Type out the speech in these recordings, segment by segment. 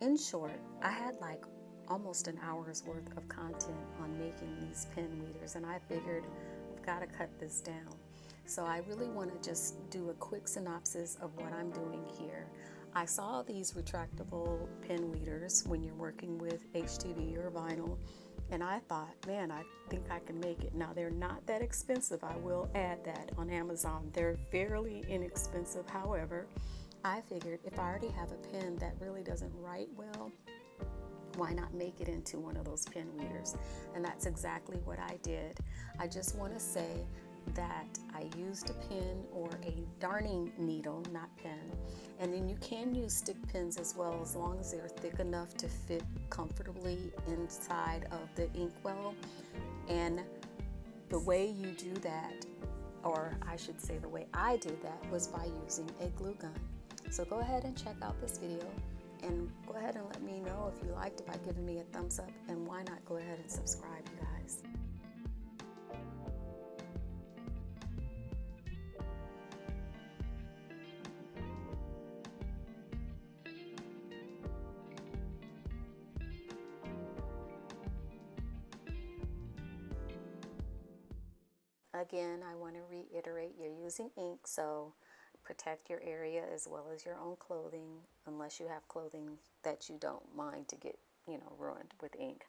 in short, I had like almost an hour's worth of content on making these pen weeders, and I figured I've got to cut this down. So I really want to just do a quick synopsis of what I'm doing here. I saw these retractable pen weeders when you're working with HTV or vinyl, and I thought, man, I think I can make it. Now, they're not that expensive. I will add that on Amazon. They're fairly inexpensive. However, I figured if I already have a pen that really doesn't write well, why not make it into one of those pen weeders? And that's exactly what I did. I just want to say that I used a pen or a darning needle, not pen. And then you can use stick pens as well, as long as they're thick enough to fit comfortably inside of the inkwell. And the way you do that, or I should say the way I did that, was by using a glue gun. So go ahead and check out this video, and go ahead and let me know if you liked it by giving me a thumbs up, and why not go ahead and subscribe, you guys. Again, I want to reiterate, you're using ink, so protect your area as well as your own clothing, unless you have clothing that you don't mind to get, ruined with ink.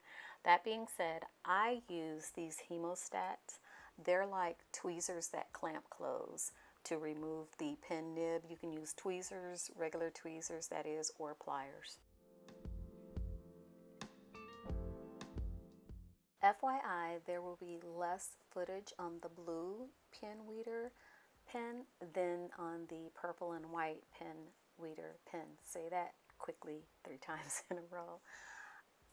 That being said, I use these hemostats. They're like tweezers that clamp close to remove the pen nib. You can use tweezers, regular tweezers that is, or pliers. FYI, there will be less footage on the blue pen weeder pen than on the purple and white pen weeder pen. Say that quickly 3 times in a row.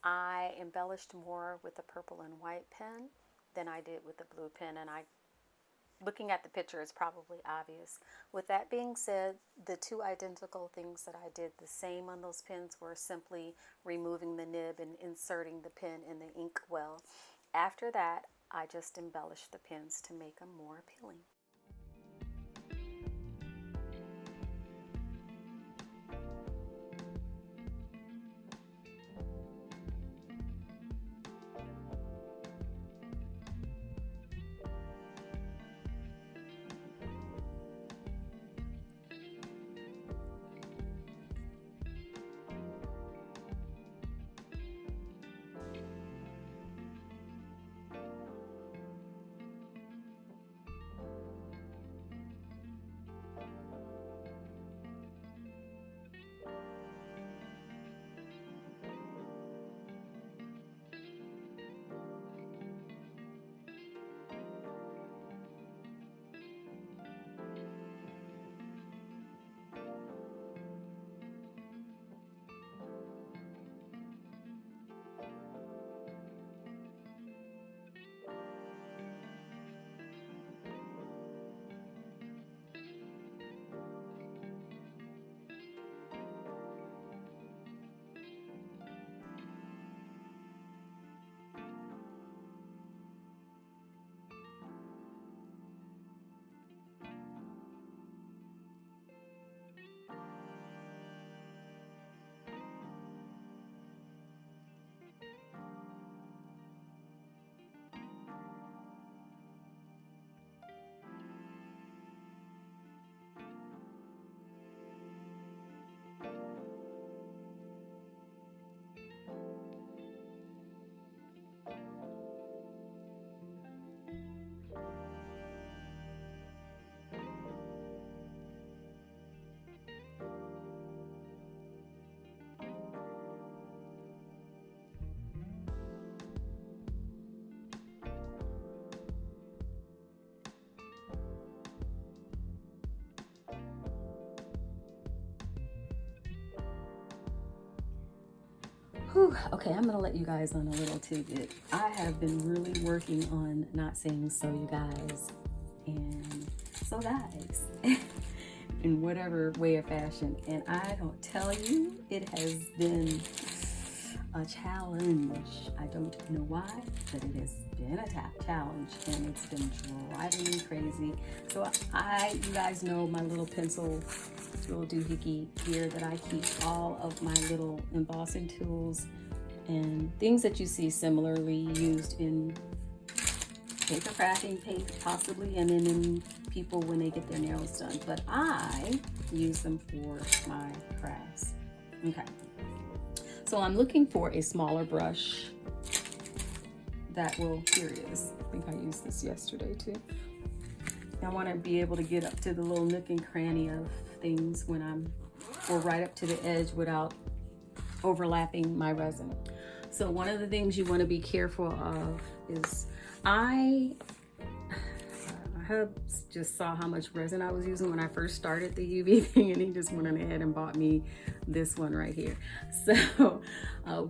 I embellished more with the purple and white pen than I did with the blue pen, and looking at the picture, is probably obvious. With that being said, the 2 identical things that I did the same on those pens were simply removing the nib and inserting the pen in the ink well. After that, I just embellished the pens to make them more appealing. Whew, okay, I'm gonna let you guys on a little tidbit. I have been really working on not saying "so you guys" and "so guys" in whatever way or fashion, and I don't tell you, it has been a challenge. I don't know why, but it has been a challenge, and it's been driving me crazy. So you guys know my little pencil, little doohickey here that I keep all of my little embossing tools and things that you see similarly used in paper crafting, possibly, and then in people when they get their nails done. But I use them for my crafts. Okay. So I'm looking for a smaller brush that will, here it is. I think I used this yesterday too. I want to be able to get up to the little nook and cranny of things when or right up to the edge without overlapping my resin. So one of the things you want to be careful of is my hub just saw how much resin I was using when I first started the UV thing, and he just went ahead and bought me this one right here. So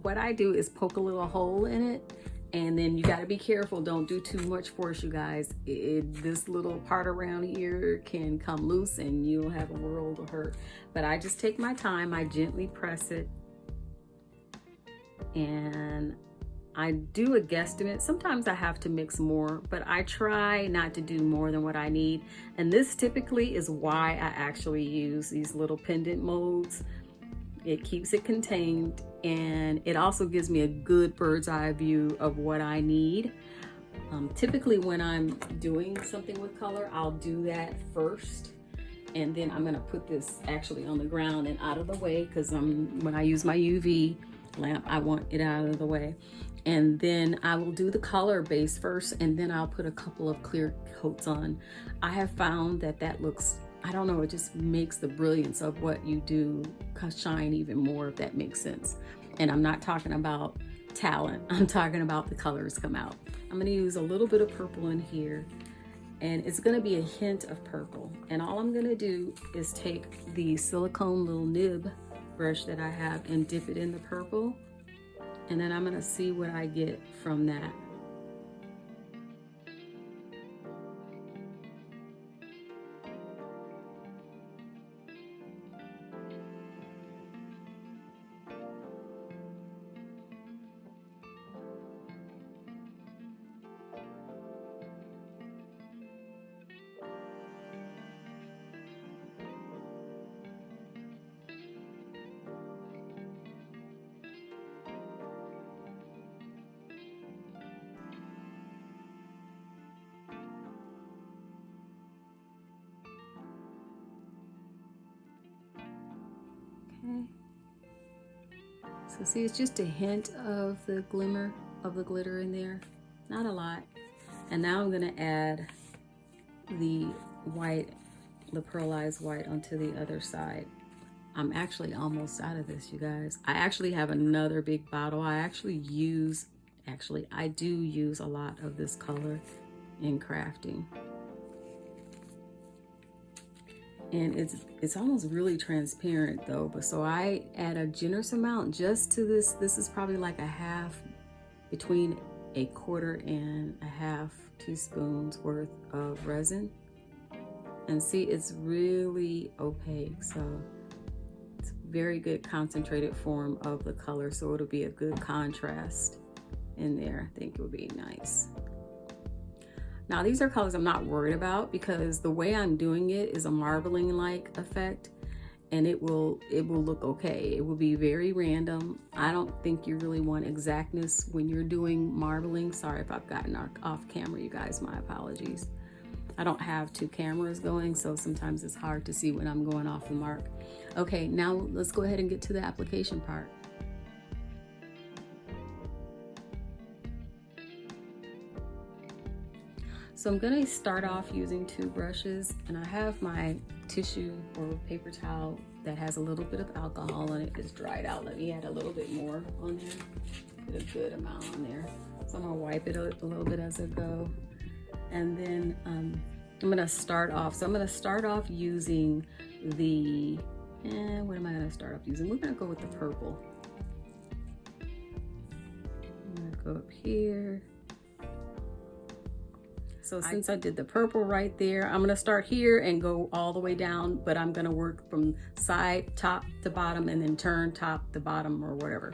what I do is poke a little hole in it, and then you got to be careful. Don't do too much force, you guys. This little part around here can come loose and you'll have a world of hurt. But I just take my time, I gently press it, and I do a guesstimate. Sometimes I have to mix more, but I try not to do more than what I need. And this typically is why I actually use these little pendant molds. It keeps it contained, and it also gives me a good bird's eye view of what I need. Typically when I'm doing something with color, I'll do that first. And then I'm gonna put this actually on the ground and out of the way, because when I use my UV lamp, I want it out of the way. And then I will do the color base first, and then I'll put a couple of clear coats on. I have found that looks, I don't know, it just makes the brilliance of what you do shine even more, if that makes sense. And I'm not talking about talent, I'm talking about the colors come out. I'm gonna use a little bit of purple in here, and it's gonna be a hint of purple. And all I'm gonna do is take the silicone little nib brush that I have and dip it in the purple. And then I'm gonna see what I get from that. Okay. So see, it's just a hint of the glimmer of the glitter in there, not a lot. And now I'm gonna add the white, the pearlized white onto the other side. I'm actually almost out of this, you guys. I actually have another big bottle. I do use a lot of this color in crafting. And it's almost really transparent though, but so I add a generous amount just to this. This is probably like a half, between a quarter and a half teaspoons worth of resin. And see, it's really opaque, so it's a very good concentrated form of the color, so it'll be a good contrast in there. I think it would be nice. Now these are colors I'm not worried about, because the way I'm doing it is a marbling like effect, and it will look okay. It will be very random. I don't think you really want exactness when you're doing marbling. Sorry if I've gotten off camera, you guys, my apologies. I don't have two cameras going, so sometimes it's hard to see when I'm going off the mark. Okay, now let's go ahead and get to the application part. So I'm gonna start off using two brushes, and I have my tissue or paper towel that has a little bit of alcohol on it. It's dried out. Let me add a little bit more on there. Put a good amount on there. So I'm gonna wipe it a little bit as I go. And then I'm gonna start off. So I'm gonna start off using the, what am I gonna start off using? We're gonna go with the purple. I'm gonna go up here. So since I did the purple right there, I'm gonna start here and go all the way down, but I'm gonna work from side, top to bottom, and then turn top to bottom or whatever.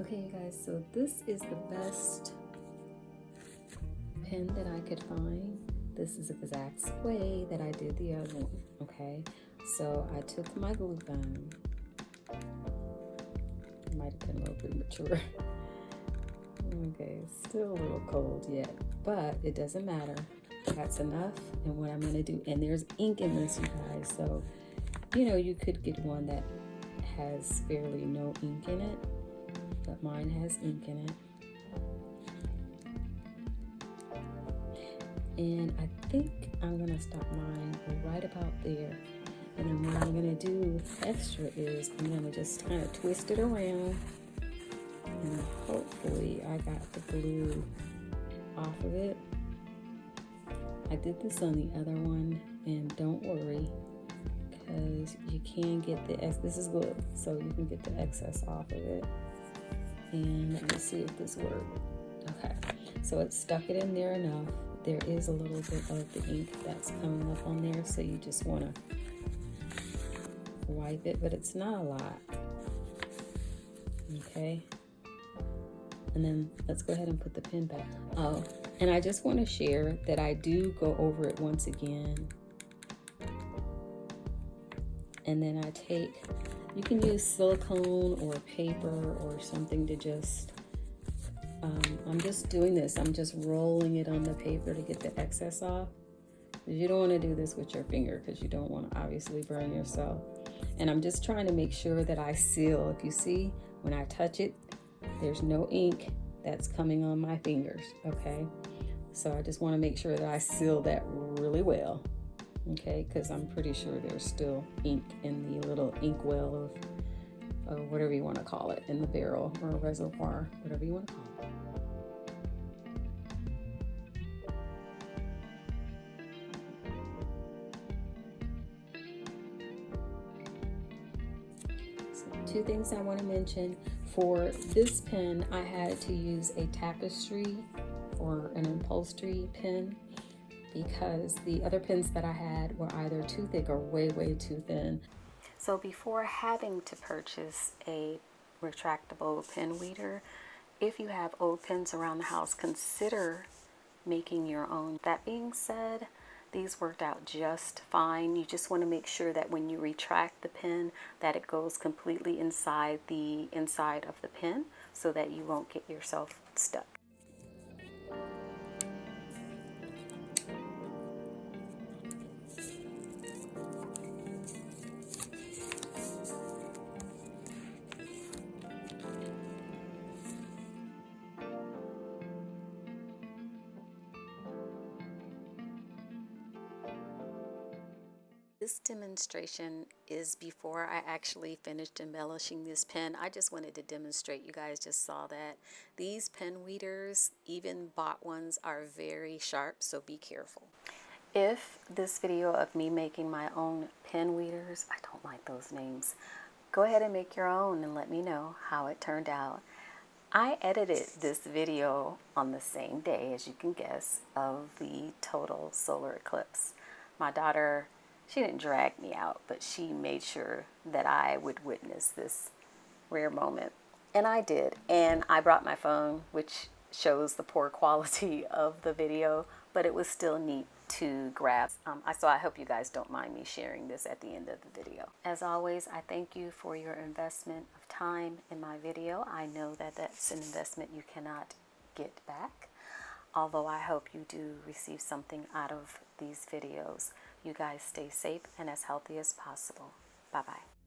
Okay, you guys, so this is the best pen that I could find. This is the exact way that I did the other one, okay? So I took my glue gun. Might have been a little premature. Okay, still a little cold yet, but it doesn't matter. That's enough. And what I'm gonna do, and there's ink in this, you guys, so you know, you could get one that has fairly no ink in it, but mine has ink in it. And I think I'm gonna stop mine right about there. And then what I'm gonna do extra is I'm gonna just kind of twist it around, and hopefully I got the glue off of it. I did this on the other one, and don't worry, because you can get this is glue, so you can get the excess off of it. And let me see if this worked. Okay, so it stuck it in there enough. There is a little bit of the ink that's coming up on there, so you just want to wipe it, but it's not a lot. Okay, and then let's go ahead and put the pen back. Oh, and I just want to share that I do go over it once again, and then I take, you can use silicone or paper or something to just I'm just doing this. I'm just rolling it on the paper to get the excess off. You don't want to do this with your finger because you don't want to obviously burn yourself. And I'm just trying to make sure that I seal. If you see, when I touch it, there's no ink that's coming on my fingers, okay? So I just want to make sure that I seal that really well, okay? Because I'm pretty sure there's still ink in the little ink well of whatever you want to call it, in the barrel or reservoir, whatever you want to call it. Two things I want to mention. For this pen, I had to use a tapestry or an upholstery pen because the other pens that I had were either too thick or way too thin. So before having to purchase a retractable pen weeder, if you have old pens around the house, consider making your own. That being said, these worked out just fine. You just want to make sure that when you retract the pen that it goes completely inside the inside of the pen so that you won't get yourself stuck. This demonstration is before I actually finished embellishing this pen. I just wanted to demonstrate, you guys just saw that. These pen weeders, even bought ones, are very sharp, so be careful. If this video of me making my own pen weeders, I don't like those names, go ahead and make your own and let me know how it turned out. I edited this video on the same day, as you can guess, of the total solar eclipse. My daughter, she didn't drag me out, but she made sure that I would witness this rare moment. And I did. And I brought my phone, which shows the poor quality of the video, but it was still neat to grab. So I hope you guys don't mind me sharing this at the end of the video. As always, I thank you for your investment of time in my video. I know that that's an investment you cannot get back, although I hope you do receive something out of these videos. You guys stay safe and as healthy as possible. Bye-bye.